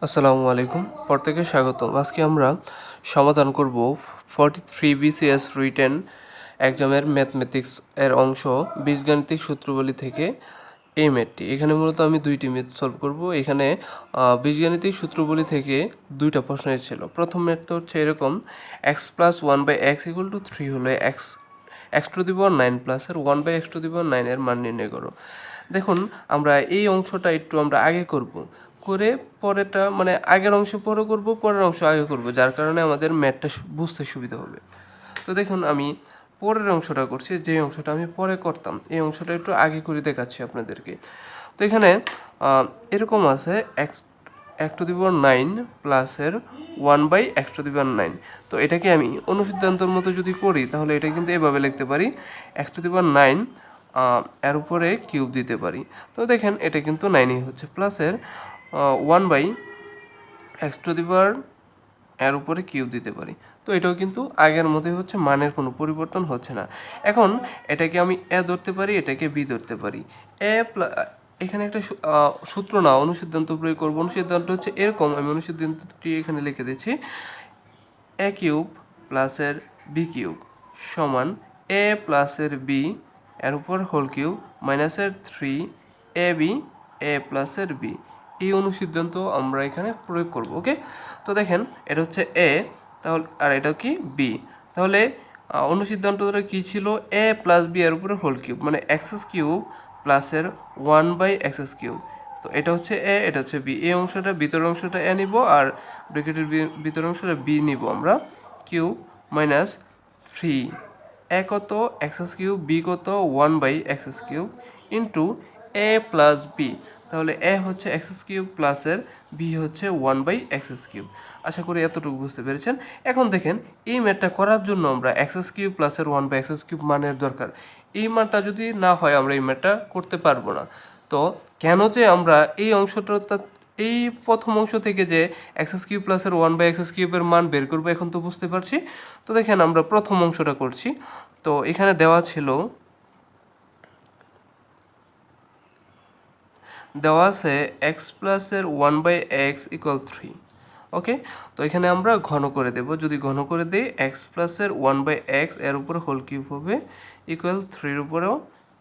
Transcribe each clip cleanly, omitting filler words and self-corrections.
আসসালামু আলাইকুম, প্রত্যেকে স্বাগতম। আজকে আমরা সমাধান করব 43 BCS রিটেন এক্সামের ম্যাথমেটিক্স এর অংশ বীজগাণিতিক সূত্রাবলী থেকে এই ম্যাথটি। এখানে মূলত আমি দুইটি ম্যাথ সলভ করব। এখানে বীজগাণিতিক সূত্রাবলী থেকে দুইটা প্রশ্ন এসেছিল। প্রথম ম্যাথটা হচ্ছে এরকম: X plus one by X equal to 3 হলে এক্স টু দি পাওয়ার 9 প্লাসের 1 by X to the power 9 এর মান নির্ণয় করো। দেখুন, আমরা এই অংশটা একটু আমরা আগে করব, করে পরেরটা মানে আগের অংশ পরে করব, পরের অংশ আগে করব, যার কারণে আমাদের ম্যাথটা বুঝতে সুবিধা হবে। তো দেখুন, আমি পরের অংশটা করছি, যে অংশটা আমি পরে করতাম এই অংশটা একটু আগে করে দেখাচ্ছি আপনাদেরকে। তো এখানে এরকম আছে এক্স টু দি পাওয়ার 9 প্লাসের 1 by X to the power 9। তো এটাকে আমি অনুসিদ্ধান্তর মতো যদি করি তাহলে এটা কিন্তু এভাবে লিখতে পারি: এক্স টু দি পাওয়ার 9 এর উপরে কিউব দিতে পারি। তো দেখেন এটা কিন্তু 9ই হচ্ছে, প্লাসের 1 বাই এক্স টু দি পাওয়ার এর উপরে কিউব দিতে পারি। তো এটাও কিন্তু আগের মতোই হচ্ছে, মানের কোনো পরিবর্তন হচ্ছে না। এখন এটাকে আমি এ ধরতে পারি, এটাকে বি ধরতে পারি। এখানে একটা সূত্র না, অনুসিদ্ধান্ত প্রয়োগ করবো। অনুসিদ্ধান্ত হচ্ছে এরকম, আমি অনুসিদ্ধান্তটি এখানে লিখে দিচ্ছি: এ কিউব প্লাসের বি কিউব সমান এ প্লাসের বি এর উপর হোল কিউব মাইনাসের 3 এ বি এ প্লাসের বি। এই অনুসিদ্ধান্ত আমরা এখানে প্রয়োগ করব। ওকে, তো দেখেন এটা হচ্ছে এ, তাহলে আর এটা কি বি। তাহলে অনুসিদ্ধান্তটা কী ছিল? এ প্লাস বি এর উপরে হোল কিউব মানে এক্স কিউব প্লাসের 1 বাই এক্স কিউব। তো এটা হচ্ছে এ, এটা হচ্ছে বি। এই অংশটা, ভিতরের অংশটা এ নিব, আর ব্র্যাকেটের ভিতরের অংশটা বি নিব আমরা। কিউব মাইনাস 3 এ কত এক্স কিউব, বি কত 1 by X cube into A plus B. তাহলে এ হচ্ছে এক্স কিউব প্লাসের বি হচ্ছে 1 বাই এক্স কিউব। আশা করি এতটুকু বুঝতে পেরেছেন। এখন দেখেন, এই ম্যাথটা করার জন্য আমরা এক্স কিউব প্লাসের 1 বাই এক্স কিউব মানের দরকার। এই মানটা যদি না হয় আমরা এই ম্যাথটা করতে পারবো না। তো কেন যে আমরা এই অংশটা, এই প্রথম অংশ থেকে যে এক্স কিউব প্লাসের 1 বাই এক্স কিউবের মান বের করবো এখন তো বুঝতে পারছি। তো দেখেন, আমরা প্রথম অংশটা করছি। তো এখানে দেওয়া আছে এক্স প্লাসের 1 বাই এক্স ইকুয়াল 3। ওকে, তো এখানে আমরা ঘন করে দেব। যদি ঘন করে দিই, এক্স প্লাসের 1 বাই এক্স এর উপরে হোল কিউব হবে ইকুয়াল 3-র উপরেও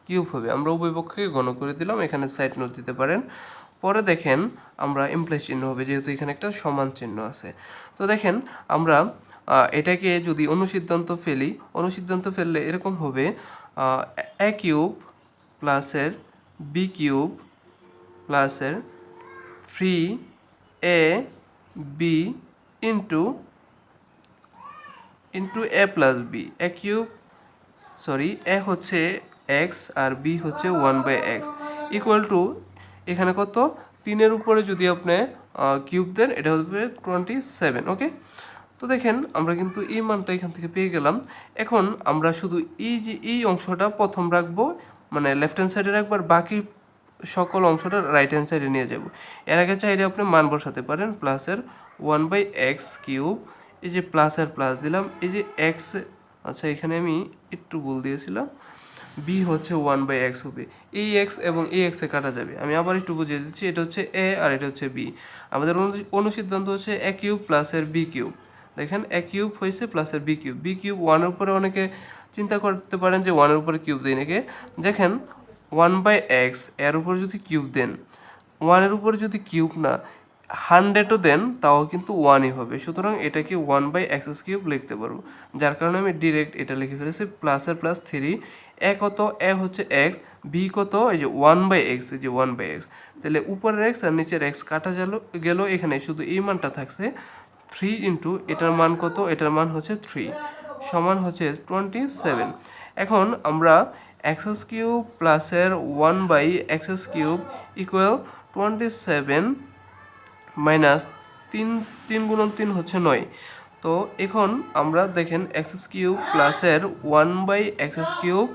কিউব হবে। আমরা উভয় পক্ষকে ঘন করে দিলাম, এখানে সাইড নোট দিতে পারেন। পরে দেখেন আমরা ইমপ্লাই চিহ্ন হবে, যেহেতু এখানে একটা সমান চিহ্ন আছে। তো দেখেন, আমরা এটাকে যদি অনুসিদ্ধান্ত ফেললে এরকম হবে: এ কিউব প্লাসের বি কিউব প্লাসের 3 A B into A plus B. A cube, sorry, এ হচ্ছে এক্স আর বি হচ্ছে 1 বাই এক্স ইকুয়াল টু, এখানে কত 3-এর উপরে যদি আপনি কিউব দেন এটা হবে 27। ওকে, তো দেখেন আমরা কিন্তু এই মানটা এখান থেকে পেয়ে গেলাম। এখন আমরা শুধু এই অংশটা প্রথম রাখবো, মানে লেফট হ্যান্ড সাইডে রাখবো, আর বাকি সকল অংশটা রাইট হ্যান্ড সাইডে নিয়ে যাব। এর আগে চাইলে আপনি মান বসাতে পারেন প্লাসের 1 বাই এক্স কিউব, এই যে প্লাসের প্লাস দিলাম, এই যে এক্স, আচ্ছা এখানে আমি একটু ভুল দিয়েছিলাম, বি হচ্ছে 1 বাই এক্স হবে। এই এক্স এবং এই এক্সে কাটা যাবে। আমি আবার একটু বুঝিয়ে দিচ্ছি, এটা হচ্ছে এ আর এটা হচ্ছে বি। আমাদের অনুসিদ্ধান্ত হচ্ছে এ কিউব প্লাসের বি কিউব। দেখেন, এ কিউব হয়েছে প্লাসের বি কিউব। বি কিউব 1-এর উপরে অনেকে চিন্তা করতে পারেন যে 1-এর উপরে কিউব দিই নাকি। দেখেন, 1 বাই এক্স এর উপরে যদি কিউব দেন, 1-এর উপরে যদি কিউব না 100ও দেন তাও কিন্তু 1-ই হবে। সুতরাং এটাকে 1 বাই এক্স কিউব লিখতে পারবো, যার কারণে আমি ডিরেক্ট এটা লিখে ফেলেছি প্লাসের প্লাস 3। এ কত? এ হচ্ছে এক্স, বি কত? এই যে 1 বাই এক্স, এই যে 1 বাই এক্স। তাহলে উপরের এক্স আর নিচের এক্স কাটা গেল, এখানে শুধু এই মানটা থাকছে 3 ইন্টু এটার মান কত? এটার মান হচ্ছে 3 সমান হচ্ছে 27। এখন আমরা এক্স কিউব প্লাসের 1 by X cube equal 27 minus 3 গুণন 3 হচ্ছে 9। তো এখন আমরা দেখেন এক্স কিউব প্লাসের 1 বাই এক্স কিউব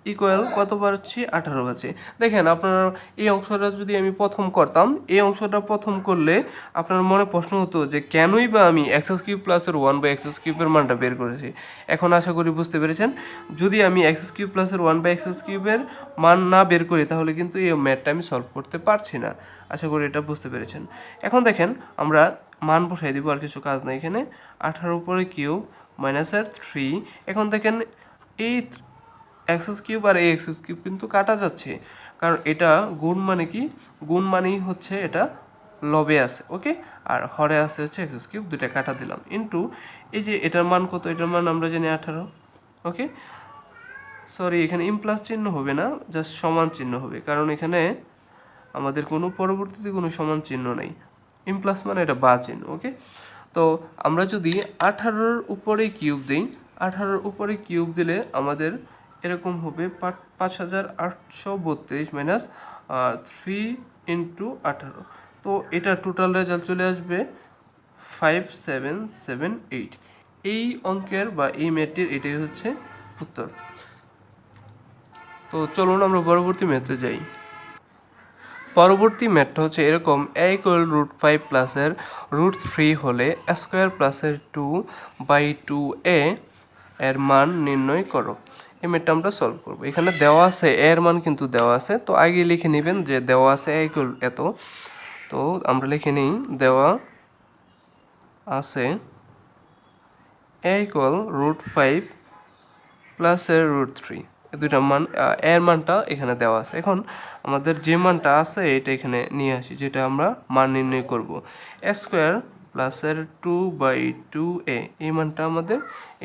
ইকুয়াল কত পাচ্ছি 18 পাচ্ছি। দেখেন আপনার এই অংশটা যদি আমি প্রথম করতাম, এই অংশটা প্রথম করলে আপনার মনে প্রশ্ন হতো যে কেনই বা আমি এক্স কিউব প্লাসের 1/x কিউবের মানটা বের করেছি। এখন আশা করি বুঝতে পেরেছেন। যদি আমি এক্স কিউব প্লাসের 1/x কিউবের মান না বের করি তাহলে কিন্তু এই ম্যাথটা আমি সলভ করতে পারছি না। আশা করি এটা বুঝতে পেরেছেন। এখন দেখেন আমরা মান বসাই দিব, আর কিছু কাজ নাই এখানে। 18 উপরে কিউব মাইনাসের 3। এখন দেখেন এই এক্স কিউব আর এই এক্স কিউব কিন্তু কাটা যাচ্ছে, কারণ এটা গুণ মানে কি, গুণ মানেই হচ্ছে এটা লবে আছে, ওকে, আর হরে আছে হচ্ছে এক্স কিউব, দুইটা কাটা দিলাম ইন্টু এই যে এটার মান কত, এটার মান আমরা জানি 18, ওকে। সরি, এখানে প্লাস চিহ্ন হবে না, জাস্ট সমান চিহ্ন হবে, কারণ এখানে আমাদের কোনো পরবর্তীতে কোনো সমান চিহ্ন নেই। প্লাস মানে এটা বা চিহ্ন, ওকে। তো আমরা যদি 18-র উপরে কিউব দিই, 18-র উপরে কিউব দিলে আমাদের এরকম হবে 5832 মাইনাস 3 ইন্টু 18। তো এটা টোটাল রেজাল্ট চলে আসবে 5778। এই অঙ্কের বা এই ম্যাথটির এটাই হচ্ছে উত্তর। তো চলুন আমরা পরবর্তী ম্যাথে যাই। পরবর্তী ম্যাথটা হচ্ছে এরকম, a=√5 প্লাসের √3 হলে স্কোয়ার প্লাসের 2/2a এর মান নির্ণয় করো। এই ম্যাথটা আমরা সলভ করবো। এখানে দেওয়া আছে এর মান কিন্তু দেওয়া আছে, তো আগে লিখে নেবেন যে দেওয়া আছে a এত। তো আমরা লিখে নিই, দেওয়া আছে a=√5 প্লাসের √3, দুইটা মান, এর মানটা এখানে দেওয়া আছে। এখন আমাদের যে মানটা আছে এটা এখানে নিয়ে আসি, যেটা আমরা মান নির্ণয় করব। স্কোয়ার প্লাসের 2/2a, এই মানটা আমাদের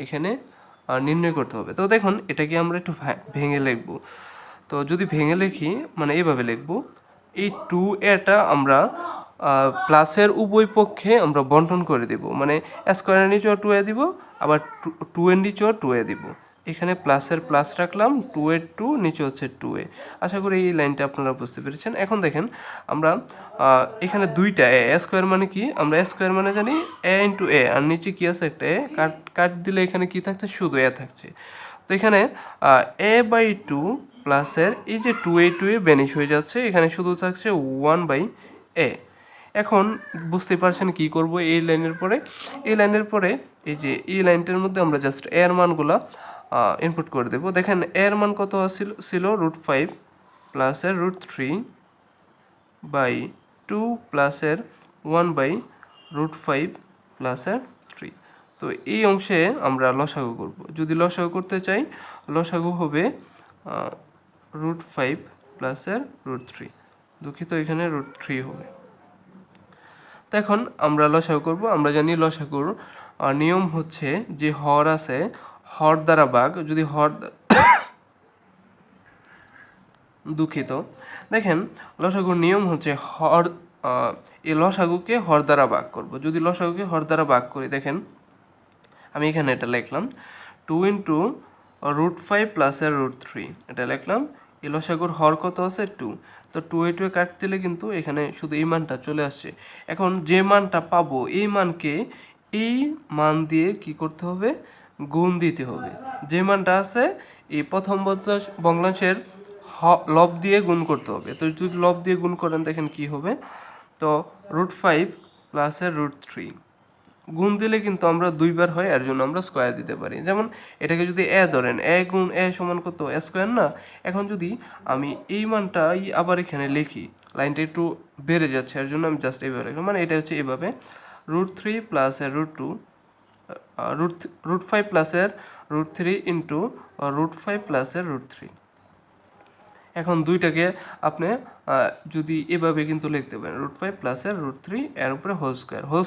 এখানে নির্ণয় করতে হবে। তো দেখুন এটাকে আমরা একটু ভেঙে লিখব। তো যদি ভেঙে লিখি মানে এইভাবে লিখব, এই 2a-টা আমরা প্লাসের উভয় পক্ষে আমরা বন্টন করে দেব, মানে স্কোয়ারের নিচেও 2a দিব, আবার 2 এর নিচেও 2a দিব। এখানে প্লাসের প্লাস রাখলাম, 2 এর 2, নিচে হচ্ছে 2a। আশা করি এই লাইনটা আপনারা বুঝতে পেরেছেন। এখন দেখেন আমরা এখানে দুইটা এ স্কোয়ার মানে কি, আমরা স্কোয়ার মানে জানি a ইন্টু এ, আর নিচে কি আছে একটা এ, কাট দিলে এখানে কি থাকছে, শুধু এ থাকছে। তো এখানে a/2 প্লাসের এই যে 2a বেনিশ হয়ে যাচ্ছে, এখানে শুধু থাকছে 1/a। এখন বুঝতে পারছেন কি করব এই লাইনের পরে। এই লাইনের পরে এই যে এই লাইনটার মধ্যে আমরা জাস্ট এর মানগুলা ইনপুট করে দেব। দেখেন এর মান কত ছিল, √5 প্লাসের √3/2 প্লাসের 1/√5 প্লাসের 3। তো এই অংশে আমরা লসাগু করব। যদি লসাগু করতে চাই, লসাগু হবে √5 প্লাসের √3, দুঃখিত এখানে √3 হবে। তো এখন আমরা লসাগু করব। আমরা জানি লসাগুর নিয়ম হচ্ছে যে হর আছে, হর দ্বারা ভাগ, যদি হর দুঃখিত, দেখেন লসাগুর নিয়ম হচ্ছে হর, এই লসাগুকে হর দ্বারা ভাগ করব। যদি লসাগুকে হর দ্বারা ভাগ করি, দেখেন আমি এখানে এটা লিখলাম 2 ইন্টু √5 প্লাসের √3, এটা লিখলাম। এই লসাগুর হর কত আছে 2, তো 2 কাট দিলে কিন্তু এখানে শুধু এই মানটা চলে আসছে। এখন যে মানটা পাবো এই মানকে এই মান দিয়ে কি করতে হবে, গুণ দিতে হবে। যে মানটা আছে এই প্রথম ভগ্নাংশের লব দিয়ে গুণ করতে হবে। তো যদি লব দিয়ে গুণ করেন দেখেন কি হবে, তো √5 প্লাসের √3 গুণ দিলে কিন্তু আমরা দুইবার হয়, এর জন্য আমরা স্কোয়ার দিতে পারি। যেমন এটাকে যদি এ ধরেন, এ গুণ এ সমান কত, এ স্কোয়ার না। এখন যদি আমি এই মানটাই আবার এখানে লিখি, লাইনটা একটু বেড়ে যাচ্ছে, এর জন্য আমি জাস্ট এইভাবে লিখলাম, মানে এটা হচ্ছে এইভাবে √3 প্লাসের √2 √5 প্লাসের √3 ইন্টু √5 প্লাসের √3। এখন দুইটাকে আপনি যদি এভাবে কিন্তু লিখতে পারেন, √5 প্লাসের √3 এর উপরে হোল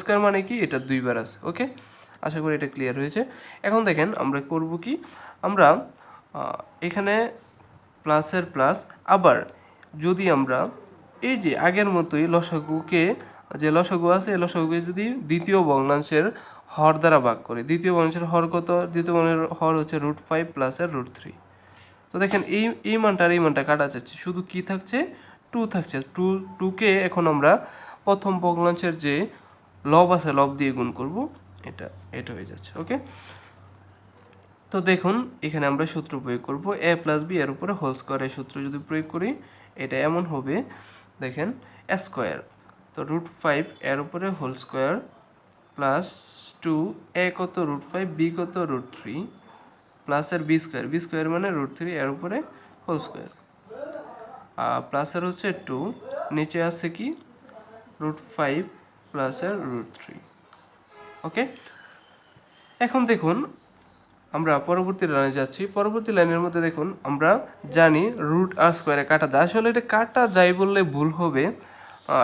স্কোয়ার মানে কি, এটা দুইবার আছে, ওকে। আশা করি এটা ক্লিয়ার হয়েছে। এখন দেখেন আমরা করব কি, আমরা এখানে প্লাসের প্লাস, আবার যদি আমরা এই যে আগের মতোই লসাগুকে, যে লসাগু আছে এই লসাগুকে যদি দ্বিতীয় ভগ্নাংশের হর দ্বারা ভাগ করি, দ্বিতীয় ভগ্নাংশের হর কত, দ্বিতীয় ভগ্নাংশের হর হচ্ছে √5 প্লাসের √3। তো দেখেন এই মানটা আর এই মানটা কাটা যাচ্ছে, শুধু কি থাকছে, 2 থাকছে। 2কে এখন আমরা প্রথম ভগ্নাংশের যে লব আছে লব দিয়ে গুণ করব, এটা হয়ে যাচ্ছে, ওকে। তো দেখুন এখানে আমরা সূত্র প্রয়োগ করব a প্লাস বি এর উপরে হোল স্কোয়ারের সূত্র যদি প্রয়োগ করি এটা এমন হবে, দেখেন স্কোয়ার, তো √5 এর উপরে হোল স্কোয়ার প্লাস 2 a কত √5, b কত √3 প্লাস এর বি স্কোয়ার মানে √3 এর উপরে হোল স্কোয়ার, প্লাসের হচ্ছে 2, নিচে আছে কি √5 প্লাসের √3। ওকে, এখন দেখুন আমরা পরবর্তী লাইনে যাচ্ছি। পরবর্তী লাইনের মধ্যে দেখুন আমরা জানি √r² কাটা যায়, আসলে এটা কাটা যায় বললে ভুল হবে,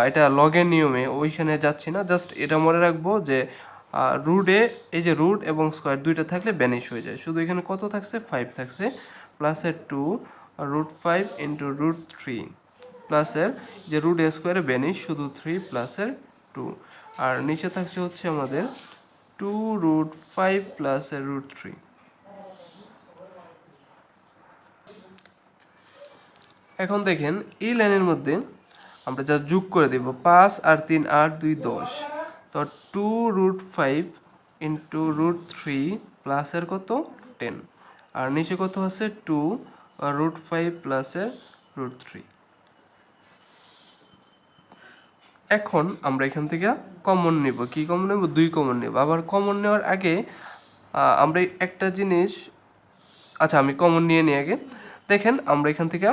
এটা লগের নিয়মে ওইখানে যাচ্ছি না, জাস্ট এটা মনে রাখবো যে রুটে এই যে রুট এবং স্কোয়ার দুইটা থাকলে ব্যানিশ হয়ে যায়, শুধু এখানে কত থাকছে 5 থাকছে, প্লাসের 2 √5 ইন্টু √3 প্লাসের যে √a² ব্যানিশ শুধু 3 প্লাসের 2, আর নিচে থাকছে হচ্ছে আমাদের 2√5 প্লাসের √3। এখন দেখেন এই লাইনের মধ্যে আমরা যা যোগ করে দেব 5 আর 3 8 2 10, তো 2√5 ইন্টু √3 প্লাসের কত 10, আর নিচে কত আছে 2√5 প্লাসের √3। এখন আমরা এখান থেকে কমন নেব, কি কমন নেব 2 কমন নেব। আবার কমন নেওয়ার আগে আমরা একটা জিনিস, আচ্ছা আমি কমন নিয়ে নিই আগে। দেখেন আমরা এখান থেকে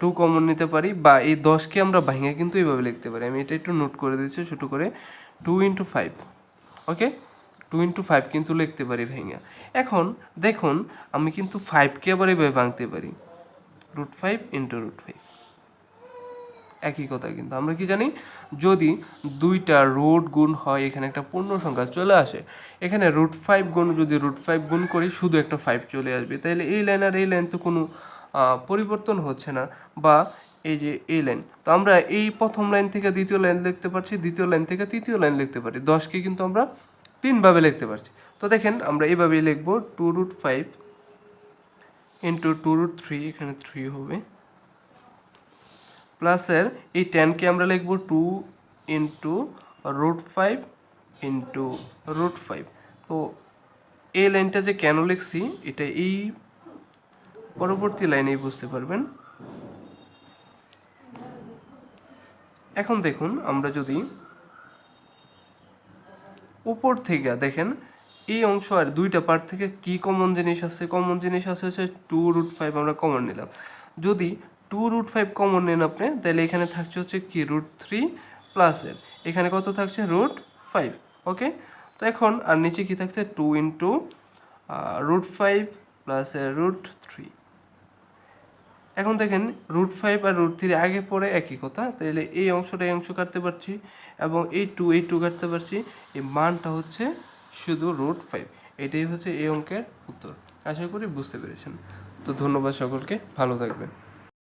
2 কমন নিতে পারি, বা এই 10কে আমরা ভাঙে কিন্তু এইভাবে লিখতে পারি, আমি এটা একটু নোট করে দিচ্ছি ছোটো করে, 2 × 5, ওকে 2 × 5 কিন্তু লিখতে পারি ভেঙে। এখন দেখুন আমি কিন্তু 5কে আবার এইভাবে ভাঙতে পারি, √5 ইন্টু √5, একই কথা। কিন্তু আমরা কি জানি যদি দুইটা রুট গুণ হয় এখানে একটা পূর্ণ সংখ্যা চলে আসে, এখানে √5 গুণ যদি √5 গুণ করি শুধু একটা 5 চলে আসবে, তাইলে এই লাইন আর এই লাইন তো কোনো পরিবর্তন হচ্ছে না, বা এই যে এই লাইন, তো আমরা এই প্রথম লাইন থেকে দ্বিতীয় লাইন লিখতে পারছি, দ্বিতীয় লাইন থেকে তৃতীয় লাইন লিখতে পারি, 10কে কিন্তু আমরা 3ভাবে লিখতে পারছি। তো দেখেন আমরা এইভাবেই লিখবো 2√5 ইন্টু 2√3, এখানে 3 হবে, প্লাসের এই 10কে আমরা লিখব 2 ইন্টু √5 ইন্টু √5। তো এই লাইনটা যে কেন লিখছি এটা এই পরবর্তী লাইনেই বুঝতে পারবেন। এখন দেখুন আমরা যদি উপর থেকে দেখেন এই অংশ আর দুইটা পার্ট থেকে কি কমন জিনিস আছে, কমন জিনিস আছে হচ্ছে 2√5 আমরা কমন নিলাম। যদি 2√5 কমন নেন আপনি, তাহলে এখানে থাকছে হচ্ছে কি √3 প্লাসের এখানে কত থাকছে √5, ওকে। তো এখন আর নিচে কি থাকছে 2 ইন্টু √5 প্লাসের √3। এখন দেখেন √5 আর √3 আগে পরে একই কথা, তাহলে এই অংশটা এই অংশ কাটতে পারছি এবং এই 2 কাটতে পারছি, এই মানটা হচ্ছে শুধু √5। এটাই হচ্ছে এই অঙ্কের উত্তর। আশা করি বুঝতে পেরেছেন। তো ধন্যবাদ সকলকে, ভালো থাকবেন।